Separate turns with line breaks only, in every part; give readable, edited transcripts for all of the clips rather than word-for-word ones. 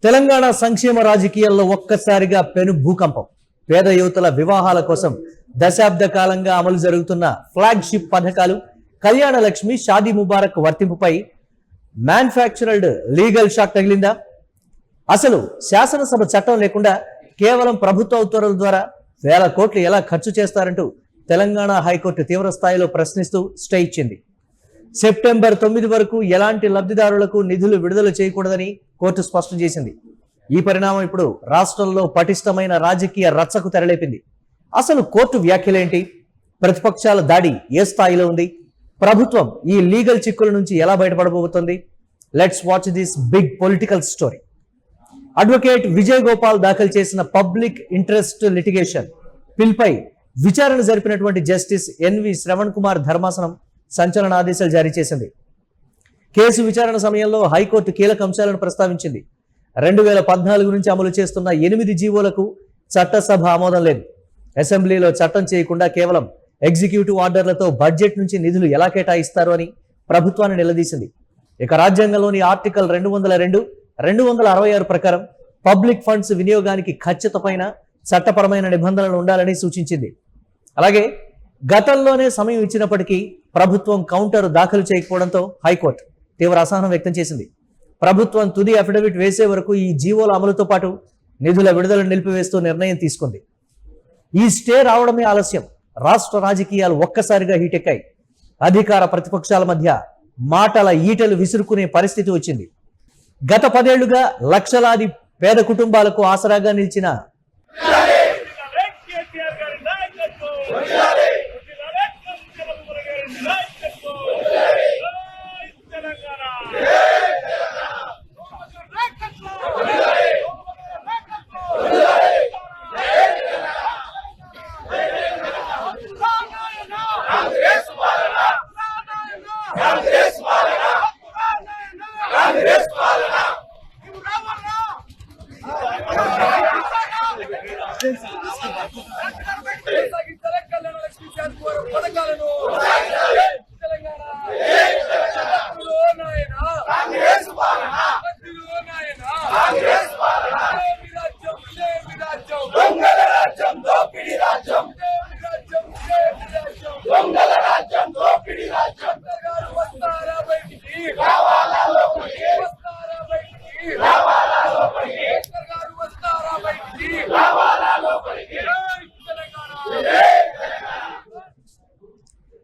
తెలంగాణ సంక్షేమ రాజకీయాల్లో ఒక్కసారిగా పెను భూకంపం. పేద యువతుల వివాహాల కోసం దశాబ్ద కాలంగా అమలు జరుగుతున్న ఫ్లాగ్షిప్ పథకాలు కళ్యాణ లక్ష్మి, షాదీ ముబారక్ వర్తింపుపై మ్యానుఫ్యాక్చర్డ్ లీగల్ షాక్ తగిలిందా? అసలు శాసనసభ చట్టం లేకుండా కేవలం ప్రభుత్వ ఉత్తర్వుల ద్వారా వేల కోట్లు ఎలా ఖర్చు చేస్తారంటూ తెలంగాణ హైకోర్టు తీవ్ర స్థాయిలో ప్రశ్నిస్తూ స్టే ఇచ్చింది. సెప్టెంబర్ 9 వరకు ఎలాంటి లబ్ధిదారులకు నిధులు విడుదల చేయకూడదని కోర్టు స్పష్టం చేసింది. ఈ పరిణామం ఇప్పుడు రాష్ట్రంలో పటిష్టమైన రాజకీయ రచ్చకు తెరలేపింది. అసలు కోర్టు వ్యాఖ్యలేంటి? ప్రతిపక్షాల దాడి ఏ స్థాయిలో ఉంది? ప్రభుత్వం ఈ లీగల్ చిక్కుల నుంచి ఎలా బయటపడబోతోంది? Let's watch this big political story. Advocate Vijay Gopal దాఖలు చేసిన పబ్లిక్ ఇంట్రెస్ట్ లిటిగేషన్ పిల్పై విచారణ జరిపినటువంటి జస్టిస్ ఎన్వి శ్రవణ్ కుమార్ ధర్మాసనం సంచలన ఆదేశాలు జారీ చేసింది. కేసు విచారణ సమయంలో హైకోర్టు కీలక అంశాలను ప్రస్తావించింది. 2014 నుంచి అమలు చేస్తున్న 8 జీవోలకు చట్టసభ ఆమోదం లేదు. అసెంబ్లీలో చట్టం చేయకుండా కేవలం ఎగ్జిక్యూటివ్ ఆర్డర్లతో బడ్జెట్ నుంచి నిధులు ఎలా కేటాయిస్తారు అని ప్రభుత్వాన్ని నిలదీసింది. ఇక రాజ్యాంగంలోని ఆర్టికల్ 202, 266 ప్రకారం పబ్లిక్ ఫండ్స్ వినియోగానికి ఖచ్చితమైన చట్టపరమైన నిబంధనలు ఉండాలని సూచించింది. అలాగే గతంలోనే సమయం ఇచ్చినప్పటికీ ప్రభుత్వం కౌంటర్ దాఖలు చేయకపోవడంతో హైకోర్టు తీవ్ర అసహనం వ్యక్తం చేసింది. ప్రభుత్వం తుది అఫిడవిట్ వేసే వరకు ఈ జీవోల అమలుతో పాటు నిధుల విడుదలను నిలిపివేస్తూ నిర్ణయం తీసుకుంది. ఈ స్టే రావడమే ఆలస్యం. రాష్ట్ర రాజకీయాలు ఒక్కసారిగా హీటెక్కాయి. అధికార ప్రతిపక్షాల మధ్య మాటల ఈటలు విసురుకునే పరిస్థితి వచ్చింది. గత 10 ఏళ్లుగా లక్షలాది పేద కుటుంబాలకు ఆసరాగా నిలిచిన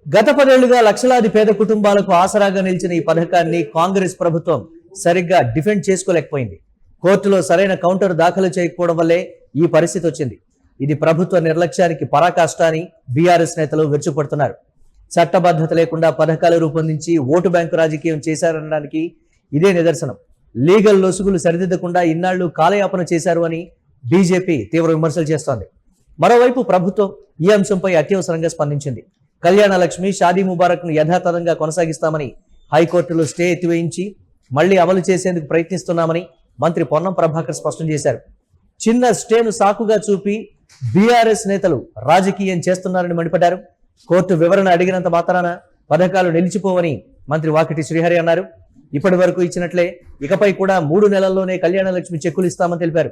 గత 10 ఏళ్లుగా లక్షలాది పేద కుటుంబాలకు ఆసరాగా నిలిచిన ఈ పథకాన్ని కాంగ్రెస్ ప్రభుత్వం సరిగ్గా డిఫెండ్ చేసుకోలేకపోయింది. కోర్టులో సరైన కౌంటర్ దాఖలు చేయకపోవడం వల్లే ఈ పరిస్థితి వచ్చింది. ఇది ప్రభుత్వ నిర్లక్ష్యానికి పరాకాష్ట అని బీఆర్ఎస్ నేతలు విరుచుపడుతున్నారు. చట్టబద్ధత లేకుండా పథకాలు రూపొందించి ఓటు బ్యాంకు రాజకీయం చేశారనడానికి ఇదే నిదర్శనం. లీగల్ లొసుగులు సరిదిద్దకుండా ఇన్నాళ్లు కాలయాపన చేశారు అని బీజేపీ తీవ్ర విమర్శలు చేస్తోంది. మరోవైపు ప్రభుత్వం ఈ అంశంపై అత్యవసరంగా స్పందించింది. కళ్యాణ లక్ష్మి, షాదీ ముబారక్ ను యథాతథంగా కొనసాగిస్తామని హైకోర్టులో స్టే ఎత్తివేయించి మళ్లీ అమలు చేసేందుకు ప్రయత్నిస్తున్నామని మంత్రి పొన్నం ప్రభాకర్ స్పష్టం చేశారు. చిన్న స్టేను సాకుగా చూపి బీఆర్ఎస్ నేతలు రాజకీయం చేస్తున్నారని మండిపడ్డారు. కోర్టు వివరణ అడిగినంత మాత్రాన పథకాలు నిలిచిపోవని మంత్రి వాకిటి శ్రీహరి అన్నారు. ఇప్పటి వరకు ఇచ్చినట్లే ఇకపై కూడా 3 నెలల్లోనే కళ్యాణ లక్ష్మి చెక్కులు ఇస్తామని తెలిపారు.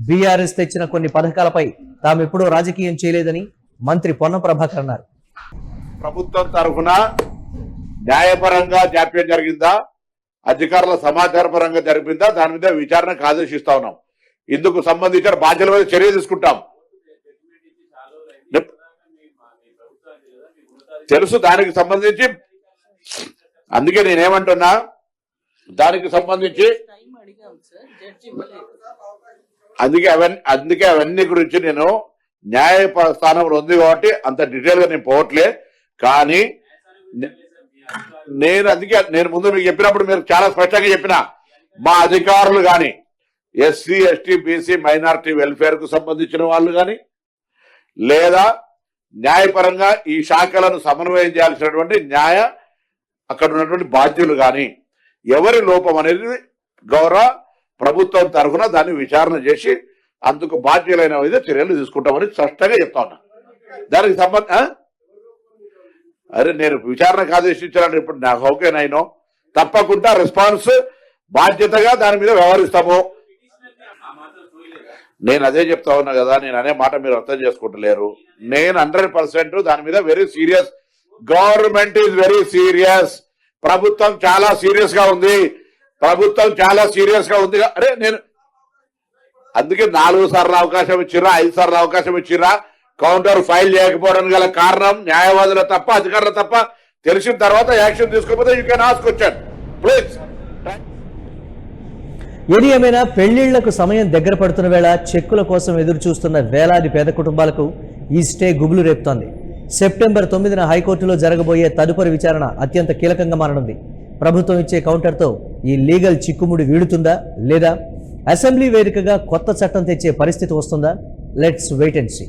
బీఆర్ఎస్ తెచ్చిన కొన్ని పథకాలపై తామెప్పుడూ రాజకీయం చేయలేదని మంత్రి పొన్నం ప్రభాకర్ అన్నారు.
ప్రభుత్వం తరఫున న్యాయపరంగా జాప్యం జరిగిందా, అధికారుల సమాచార పరంగా జరిపిందా, దాని మీద విచారణకు ఆదేశిస్తా ఉన్నాం. ఇందుకు సంబంధించిన బాధ్యుల మీద చర్య తీసుకుంటాం. తెలుసు దానికి సంబంధించి, అందుకే నేనేమంటున్నా, దానికి సంబంధించి అందుకే అవన్నీ గురించి నేను న్యాయ స్థానంలో ఉంది కాబట్టి అంత డీటెయిల్ గా నేను పోవట్లే. కానీ నేను ముందు మీకు చెప్పినప్పుడు మీరు చాలా స్పష్టంగా చెప్పిన, మా అధికారులు కానీ SC, ST, BC, minority welfare కు సంబంధించిన వాళ్ళు కానీ లేదా న్యాయపరంగా ఈ శాఖలను సమన్వయం చేయాల్సినటువంటి అక్కడ ఉన్నటువంటి బాధ్యులు కానీ ఎవరి లోపం అనేది గౌరవ ప్రభుత్వం తరఫున దాన్ని విచారణ చేసి అందుకు బాధ్యులైన చర్యలు తీసుకుంటామని స్పష్టంగా చెప్తా ఉన్నా. దానికి అరే నేను విచారణకు ఆదేశించాలని ఇప్పుడు నాకు ఓకేనైనా తప్పకుండా రెస్పాన్స్ బాధ్యతగా దాని మీద వ్యవహరిస్తాము. నేను అదే చెప్తా ఉన్నా కదా, నేను అనే మాట మీరు అర్థం చేసుకుంటలేరు. నేను 100% దాని మీద very serious. Government is very serious. ప్రభుత్వం చాలా సీరియస్ గా ఉంది. అరే నేను అందుకే 4 సార్లు అవకాశం ఇచ్చిర్రా, 5 సార్లు అవకాశం ఇచ్చిర్రా. కౌంటర్ ఫైల్ చేయకపోవడానికి గల కారణం న్యాయవాదుల తప్ప, అధికారుల తప్ప. తెలిసిన తర్వాత యాక్షన్ తీసుకోకపోతే you can ask question please.
ఏది ఏమైనా పెళ్లిళ్లకు సమయం దగ్గర పడుతున్న వేళ చెక్కుల కోసం ఎదురు చూస్తున్న వేలాది పేద కుటుంబాలకు ఈ స్టే గుబులు రేపుతోంది. సెప్టెంబర్ 9న హైకోర్టులో జరగబోయే తదుపరి విచారణ అత్యంత కీలకంగా మారనుంది. ప్రభుత్వం ఇచ్చే కౌంటర్తో ఈ లీగల్ చిక్కుముడి వీడుతుందా లేదా అసెంబ్లీ వేదికగా కొత్త చట్టం తెచ్చే పరిస్థితి వస్తుందా? Let's wait and see.